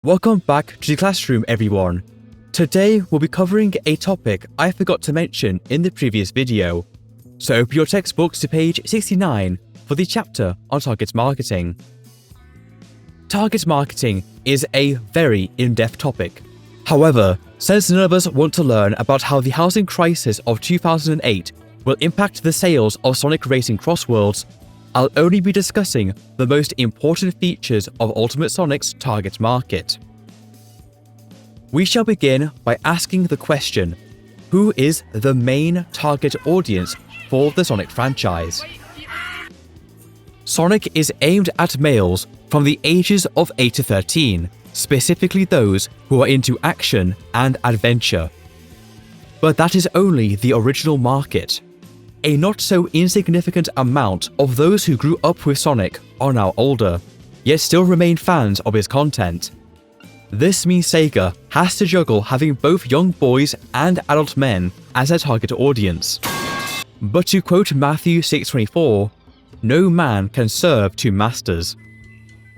Welcome back to the classroom, everyone. Today we'll be covering a topic I forgot to mention in the previous video. So open your textbooks to page 69 for the chapter on target marketing. Target marketing is a very in-depth topic. However, since none of us want to learn about how the housing crisis of 2008 will impact the sales of Sonic Racing Cross Worlds, I'll only be discussing the most important features of Ultimate Sonic's target market. We shall begin by asking the question, who is the main target audience for the Sonic franchise? Sonic is aimed at males from the ages of 8 to 13, specifically those who are into action and adventure. But that is only the original market. A not so insignificant amount of those who grew up with Sonic are now older, yet still remain fans of his content. This means Sega has to juggle having both young boys and adult men as their target audience. But to quote Matthew 6:24, no man can serve two masters.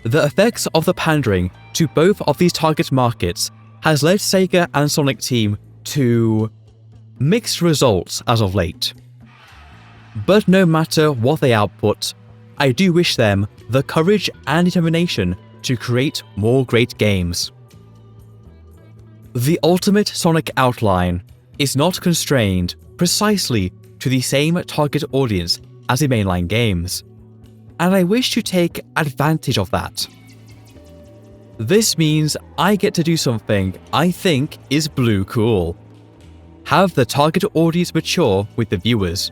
The effects of the pandering to both of these target markets has led Sega and Sonic Team to mixed results as of late. But no matter what they output, I do wish them the courage and determination to create more great games. The Ultimate Sonic outline is not constrained precisely to the same target audience as the mainline games, and I wish to take advantage of that. This means I get to do something I think is blue cool. Have the target audience mature with the viewers.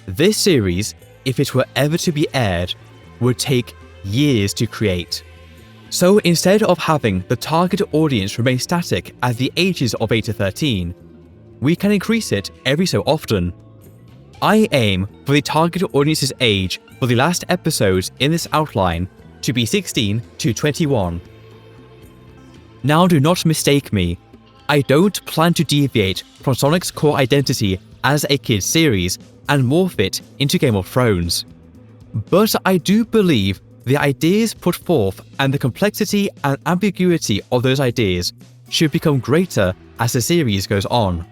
This series, if it were ever to be aired, would take years to create. So instead of having the target audience remain static at the ages of 8 to 13, we can increase it every so often. I aim for the target audience's age for the last episodes in this outline to be 16 to 21. Now do not mistake me, I don't plan to deviate from Sonic's core identity as a kids series and morph it into Game of Thrones. But I do believe the ideas put forth and the complexity and ambiguity of those ideas should become greater as the series goes on.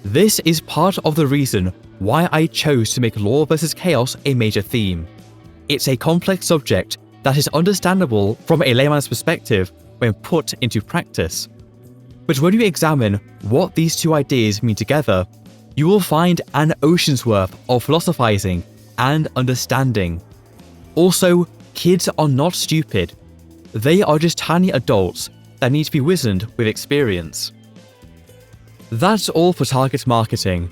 This is part of the reason why I chose to make Law vs. Chaos a major theme. It's a complex subject that is understandable from a layman's perspective when put into practice. But when you examine what these two ideas mean together, you will find an ocean's worth of philosophizing and understanding. Also, kids are not stupid. They are just tiny adults that need to be wizened with experience. That's all for target marketing.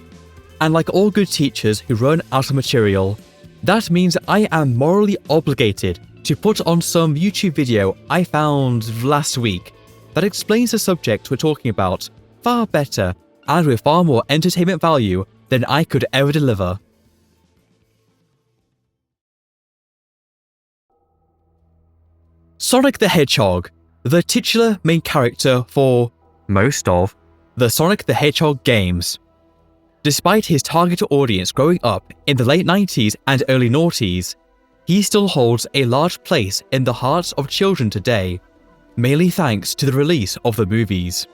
And like all good teachers who run out of material, that means I am morally obligated to put on some YouTube video I found last week that explains the subject we're talking about far better and with far more entertainment value than I could ever deliver. Sonic the Hedgehog, the titular main character for most of the Sonic the Hedgehog games. Despite his target audience growing up in the late 90s and early noughties, he still holds a large place in the hearts of children today, mainly thanks to the release of the movies.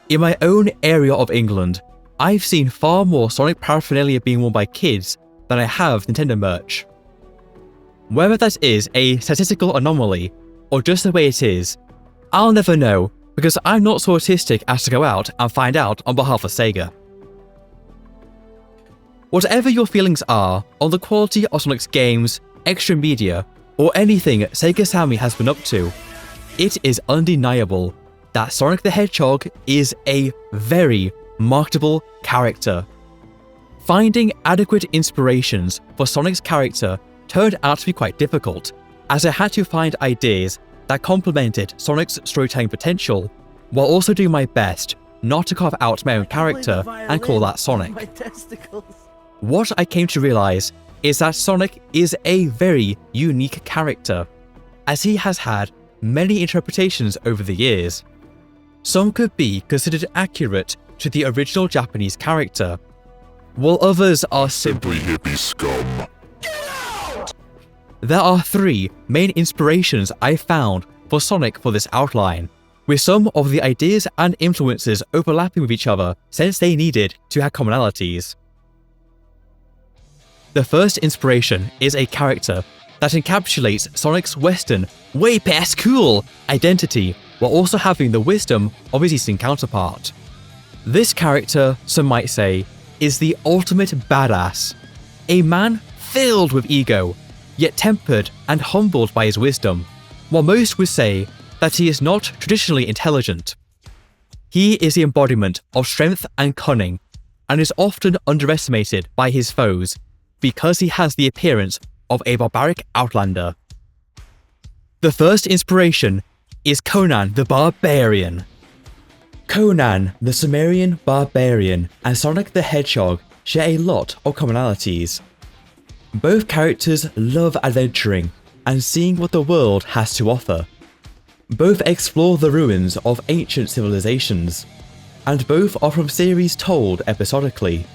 In my own area of England, I've seen far more Sonic paraphernalia being worn by kids than I have Nintendo merch. Whether that is a statistical anomaly or just the way it is, I'll never know because I'm not so autistic as to go out and find out on behalf of Sega. Whatever your feelings are on the quality of Sonic's games, extra media, or anything Sega Sammy has been up to, it is undeniable that Sonic the Hedgehog is a very marketable character. Finding adequate inspirations for Sonic's character turned out to be quite difficult, as I had to find ideas that complemented Sonic's storytelling potential, while also doing my best not to carve out my own character and call that Sonic. What I came to realize is that Sonic is a very unique character, as he has had many interpretations over the years. Some could be considered accurate to the original Japanese character, while others are simply hippie scum. There are three main inspirations I found for Sonic for this outline, with some of the ideas and influences overlapping with each other since they needed to have commonalities. The first inspiration is a character that encapsulates Sonic's Western, way past cool identity while also having the wisdom of his Eastern counterpart. This character, some might say, is the ultimate badass, a man filled with ego, yet tempered and humbled by his wisdom, while most would say that he is not traditionally intelligent. He is the embodiment of strength and cunning, and is often underestimated by his foes because he has the appearance of a barbaric outlander. The first inspiration is Conan the Barbarian. Conan the Cimmerian Barbarian and Sonic the Hedgehog share a lot of commonalities. Both characters love adventuring and seeing what the world has to offer. Both explore the ruins of ancient civilizations, and both are from series told episodically.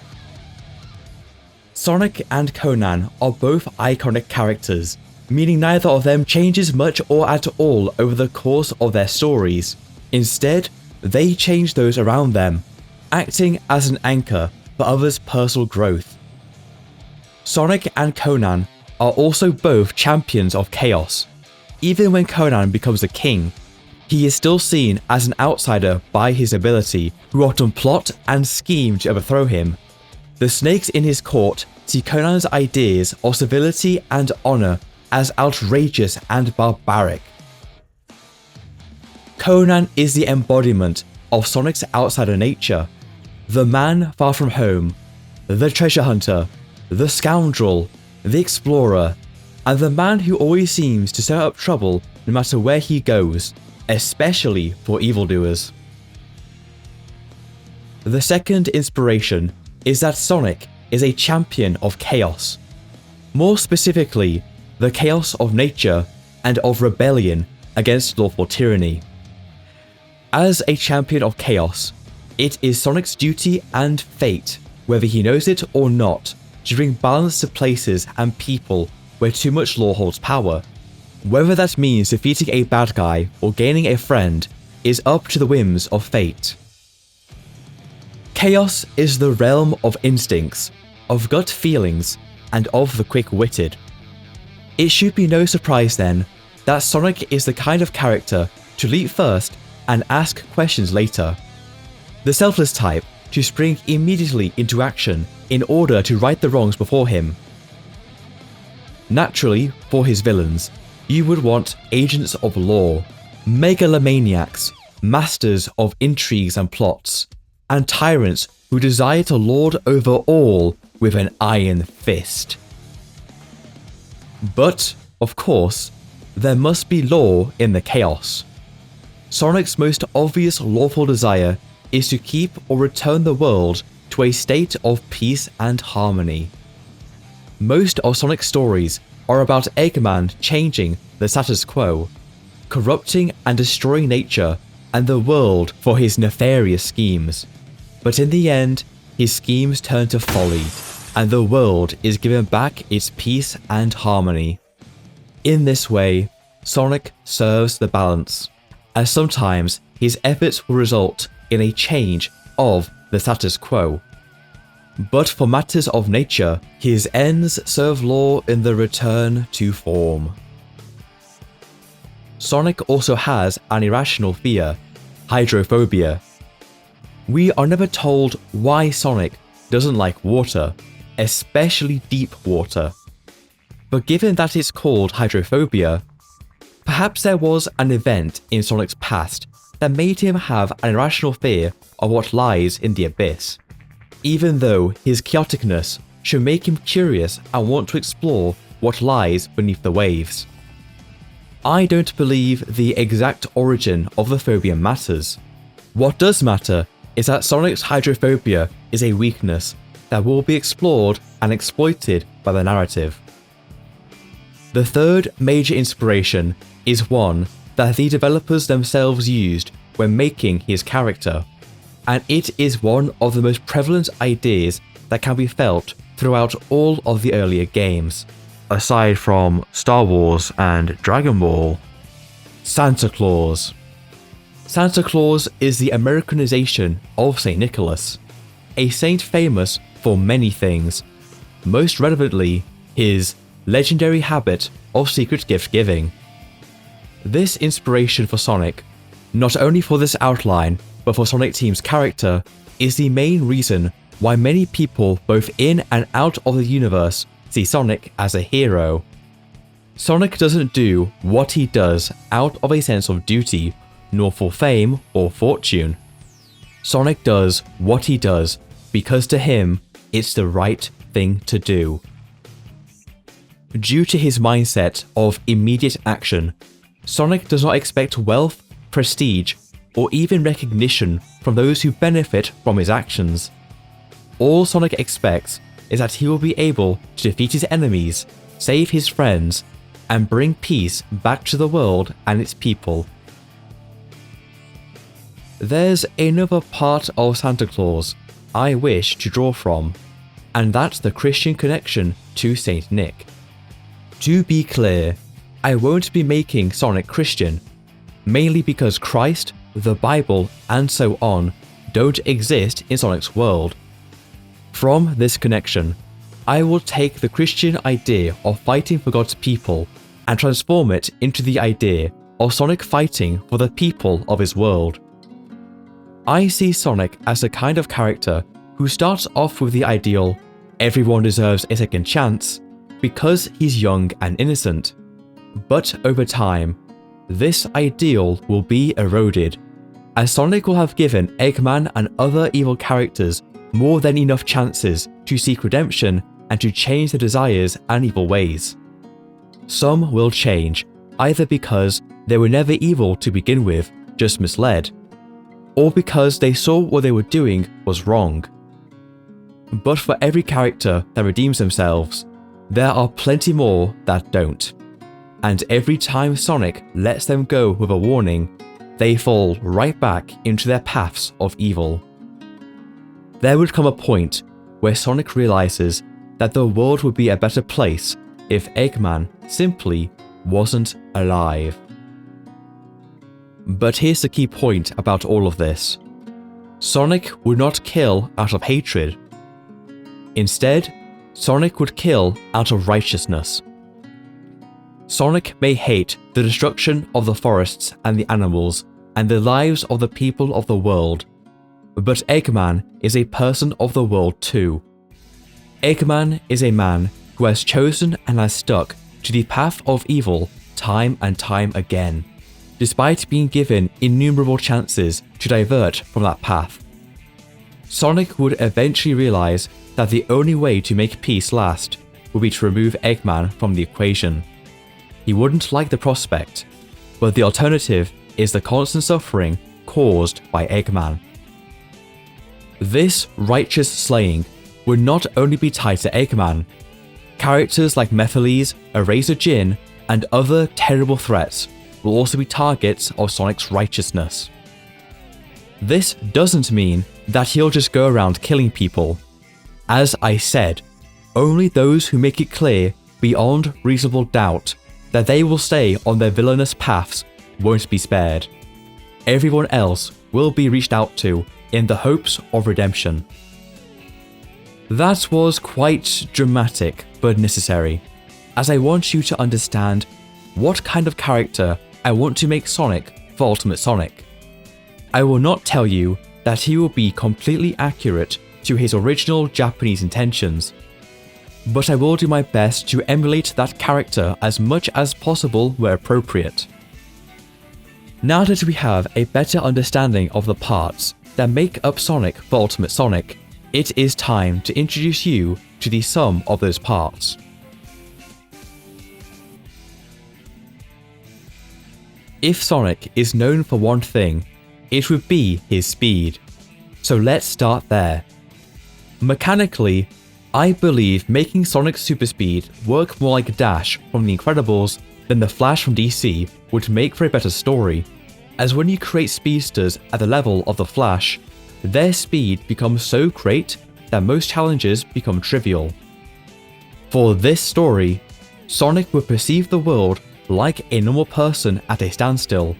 Sonic and Conan are both iconic characters, meaning neither of them changes much or at all over the course of their stories. Instead, they change those around them, acting as an anchor for others' personal growth. Sonic and Conan are also both champions of chaos. Even when Conan becomes a king, he is still seen as an outsider by his ability, who often plot and scheme to overthrow him. The snakes in his court see Conan's ideas of civility and honor as outrageous and barbaric. Conan is the embodiment of Sonic's outsider nature, the man far from home, the treasure hunter, the scoundrel, the explorer, and the man who always seems to stir up trouble no matter where he goes, especially for evildoers. The second inspiration is that Sonic is a champion of chaos. More specifically, the chaos of nature and of rebellion against lawful tyranny. As a champion of chaos, it is Sonic's duty and fate, whether he knows it or not, to bring balance to places and people where too much law holds power. Whether that means defeating a bad guy or gaining a friend is up to the whims of fate. Chaos is the realm of instincts, of gut feelings, and of the quick-witted. It should be no surprise then that Sonic is the kind of character to leap first and ask questions later. The selfless type to spring immediately into action in order to right the wrongs before him. Naturally, for his villains, you would want agents of law, megalomaniacs, masters of intrigues and plots, and tyrants who desire to lord over all with an iron fist. But, of course, there must be law in the chaos. Sonic's most obvious lawful desire is to keep or return the world to a state of peace and harmony. Most of Sonic's stories are about Eggman changing the status quo, corrupting and destroying nature and the world for his nefarious schemes. But in the end, his schemes turn to folly, and the world is given back its peace and harmony. In this way, Sonic serves the balance, as sometimes his efforts will result in a change of the status quo. But for matters of nature, his ends serve law in the return to form. Sonic also has an irrational fear, hydrophobia. We are never told why Sonic doesn't like water, especially deep water. But given that it's called hydrophobia, perhaps there was an event in Sonic's past that made him have an irrational fear of what lies in the abyss, even though his chaoticness should make him curious and want to explore what lies beneath the waves. I don't believe the exact origin of the phobia matters. What does matter is that Sonic's hydrophobia is a weakness that will be explored and exploited by the narrative. The third major inspiration is one that the developers themselves used when making his character, and it is one of the most prevalent ideas that can be felt throughout all of the earlier games, aside from Star Wars and Dragon Ball. Santa Claus. Santa Claus is the Americanization of St. Nicholas, a saint famous for many things, most relevantly his legendary habit of secret gift giving. This inspiration for Sonic, not only for this outline but for Sonic Team's character, is the main reason why many people both in and out of the universe see Sonic as a hero. Sonic doesn't do what he does out of a sense of duty, nor for fame or fortune. Sonic does what he does because to him it's the right thing to do. Due to his mindset of immediate action, Sonic does not expect wealth, prestige, or even recognition from those who benefit from his actions. All Sonic expects is that he will be able to defeat his enemies, save his friends, and bring peace back to the world and its people. There's another part of Santa Claus I wish to draw from, and that's the Christian connection to Saint Nick. To be clear, I won't be making Sonic Christian, mainly because Christ, the Bible, and so on don't exist in Sonic's world. From this connection, I will take the Christian idea of fighting for God's people and transform it into the idea of Sonic fighting for the people of his world. I see Sonic as the kind of character who starts off with the ideal, everyone deserves a second chance, because he's young and innocent. But over time, this ideal will be eroded, as Sonic will have given Eggman and other evil characters more than enough chances to seek redemption and to change their desires and evil ways. Some will change, either because they were never evil to begin with, just misled, or because they saw what they were doing was wrong. But for every character that redeems themselves, there are plenty more that don't. And every time Sonic lets them go with a warning, they fall right back into their paths of evil. There would come a point where Sonic realizes that the world would be a better place if Eggman simply wasn't alive. But here's the key point about all of this. Sonic would not kill out of hatred. Instead, Sonic would kill out of righteousness. Sonic may hate the destruction of the forests and the animals and the lives of the people of the world, but Eggman is a person of the world too. Eggman is a man who has chosen and has stuck to the path of evil time and time again, despite being given innumerable chances to divert from that path. Sonic would eventually realize that the only way to make peace last would be to remove Eggman from the equation. He wouldn't like the prospect, but the alternative is the constant suffering caused by Eggman. This righteous slaying would not only be tied to Eggman. Characters like Mephiles, Eraser Jin, and other terrible threats will also be targets of Sonic's righteousness. This doesn't mean that he'll just go around killing people. As I said, only those who make it clear beyond reasonable doubt that they will stay on their villainous paths won't be spared. Everyone else will be reached out to in the hopes of redemption. That was quite dramatic but necessary, as I want you to understand what kind of character I want to make Sonic for Ultimate Sonic. I will not tell you that he will be completely accurate to his original Japanese intentions, but I will do my best to emulate that character as much as possible where appropriate. Now that we have a better understanding of the parts that make up Sonic for Ultimate Sonic, it is time to introduce you to the sum of those parts. If Sonic is known for one thing, it would be his speed. So let's start there. Mechanically, I believe making Sonic's super speed work more like Dash from The Incredibles than the Flash from DC would make for a better story, as when you create speedsters at the level of the Flash, their speed becomes so great that most challenges become trivial. For this story, Sonic would perceive the world like a normal person at a standstill,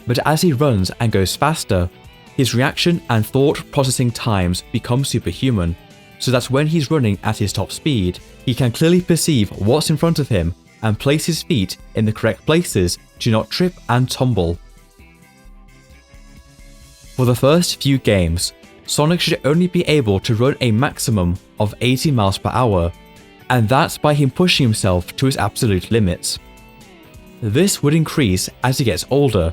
but as he runs and goes faster, his reaction and thought processing times become superhuman, so that when he's running at his top speed, he can clearly perceive what's in front of him and place his feet in the correct places to not trip and tumble. For the first few games, Sonic should only be able to run a maximum of 80 miles per hour, and that's by him pushing himself to his absolute limits. This would increase as he gets older,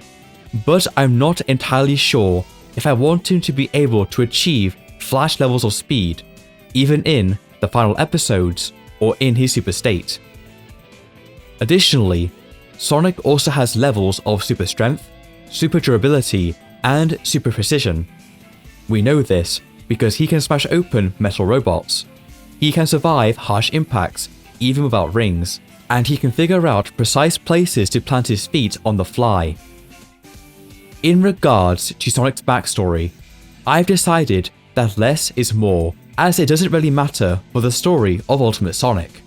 but I'm not entirely sure if I want him to be able to achieve Flash levels of speed, even in the final episodes or in his super state. Additionally, Sonic also has levels of super strength, super durability, and super precision. We know this because he can smash open metal robots, he can survive harsh impacts even without rings, and he can figure out precise places to plant his feet on the fly. In regards to Sonic's backstory, I've decided that less is more, as it doesn't really matter for the story of Ultimate Sonic.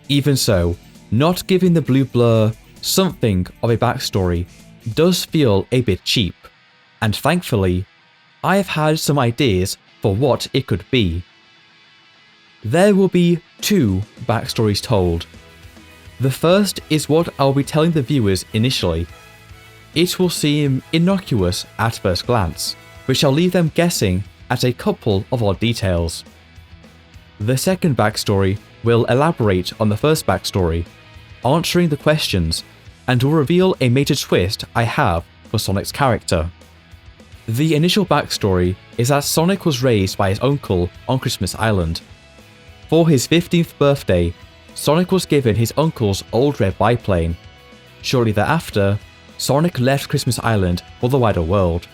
Even so, not giving the Blue Blur something of a backstory does feel a bit cheap, and thankfully, I've had some ideas for what it could be. There will be 2 backstories told. The first is what I'll be telling the viewers initially. It will seem innocuous at first glance, which I'll leave them guessing at a couple of odd details. The second backstory will elaborate on the first backstory, answering the questions, and will reveal a major twist I have for Sonic's character. The initial backstory is that Sonic was raised by his uncle on Christmas Island. For his 15th birthday, Sonic was given his uncle's old red biplane. Shortly thereafter, Sonic left Christmas Island for the wider world,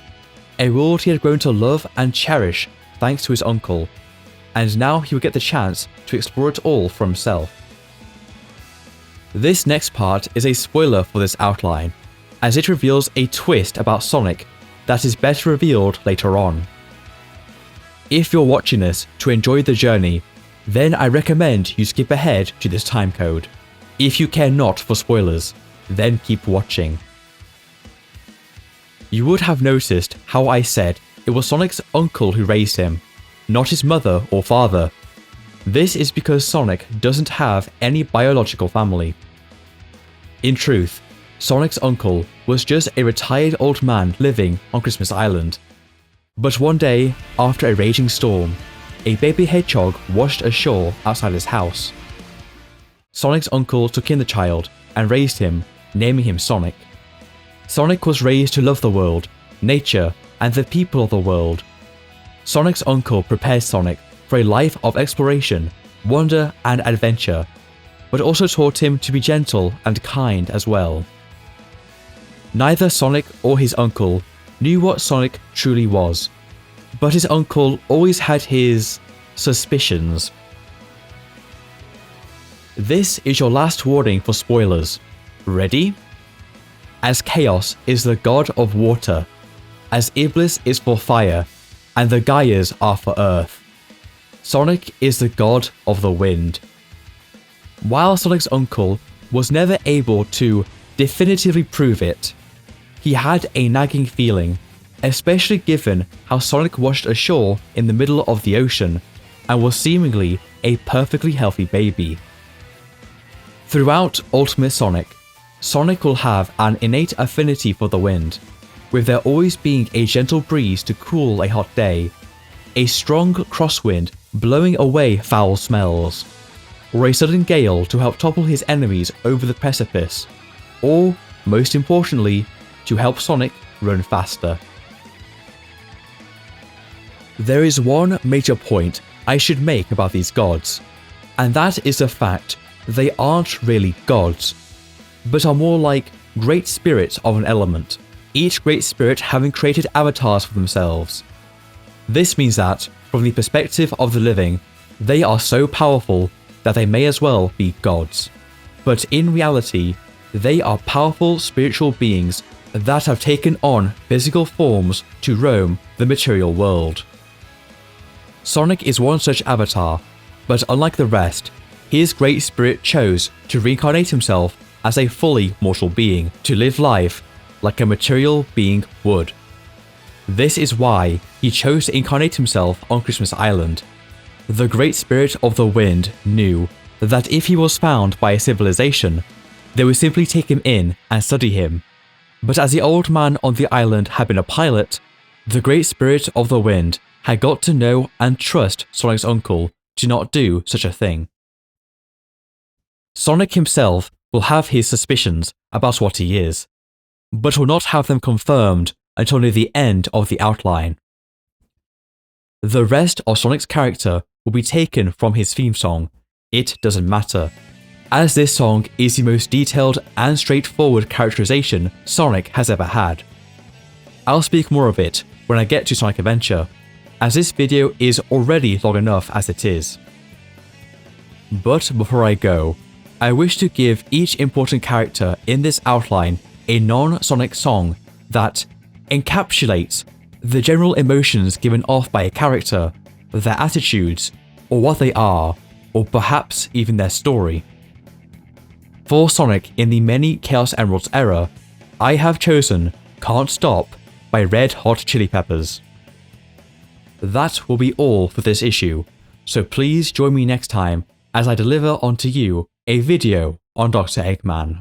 a world he had grown to love and cherish thanks to his uncle, and now he would get the chance to explore it all for himself. This next part is a spoiler for this outline, as it reveals a twist about Sonic that is better revealed later on. If you're watching this to enjoy the journey, then I recommend you skip ahead to this time code. If you care not for spoilers, then keep watching. You would have noticed how I said it was Sonic's uncle who raised him, not his mother or father. This is because Sonic doesn't have any biological family. In truth, Sonic's uncle was just a retired old man living on Christmas Island. But one day, after a raging storm, a baby hedgehog washed ashore outside his house. Sonic's uncle took in the child and raised him, naming him Sonic. Sonic was raised to love the world, nature, and the people of the world. Sonic's uncle prepared Sonic for a life of exploration, wonder, and adventure, but also taught him to be gentle and kind as well. Neither Sonic or his uncle knew what Sonic truly was, but his uncle always had his suspicions. This is your last warning for spoilers. Ready? As Chaos is the god of water, as Iblis is for fire, and the Gaias are for earth, Sonic is the god of the wind. While Sonic's uncle was never able to definitively prove it, he had a nagging feeling, especially given how Sonic washed ashore in the middle of the ocean and was seemingly a perfectly healthy baby. Throughout Ultimate Sonic, Sonic will have an innate affinity for the wind, with there always being a gentle breeze to cool a hot day, a strong crosswind blowing away foul smells, or a sudden gale to help topple his enemies over the precipice, or, most importantly, to help Sonic run faster. There is one major point I should make about these gods, and that is the fact they aren't really gods, but are more like great spirits of an element, each great spirit having created avatars for themselves. This means that, from the perspective of the living, they are so powerful that they may as well be gods. But in reality, they are powerful spiritual beings that have taken on physical forms to roam the material world. Sonic is one such avatar, but unlike the rest, his great spirit chose to reincarnate himself as a fully mortal being to live life like a material being would. This is why he chose to incarnate himself on Christmas Island. The Great Spirit of the Wind knew that if he was found by a civilization, they would simply take him in and study him. But as the old man on the island had been a pilot, the Great Spirit of the Wind had got to know and trust Sonic's uncle to not do such a thing. Sonic himself will have his suspicions about what he is, but will not have them confirmed until near the end of the outline. The rest of Sonic's character will be taken from his theme song, It Doesn't Matter, as this song is the most detailed and straightforward characterization Sonic has ever had. I'll speak more of it when I get to Sonic Adventure, as this video is already long enough as it is. But before I go, I wish to give each important character in this outline a non-Sonic song that encapsulates the general emotions given off by a character, their attitudes, or what they are, or perhaps even their story. For Sonic in the many Chaos Emeralds era, I have chosen Can't Stop by Red Hot Chili Peppers. That will be all for this issue, so please join me next time as I deliver onto you a video on Dr. Eggman.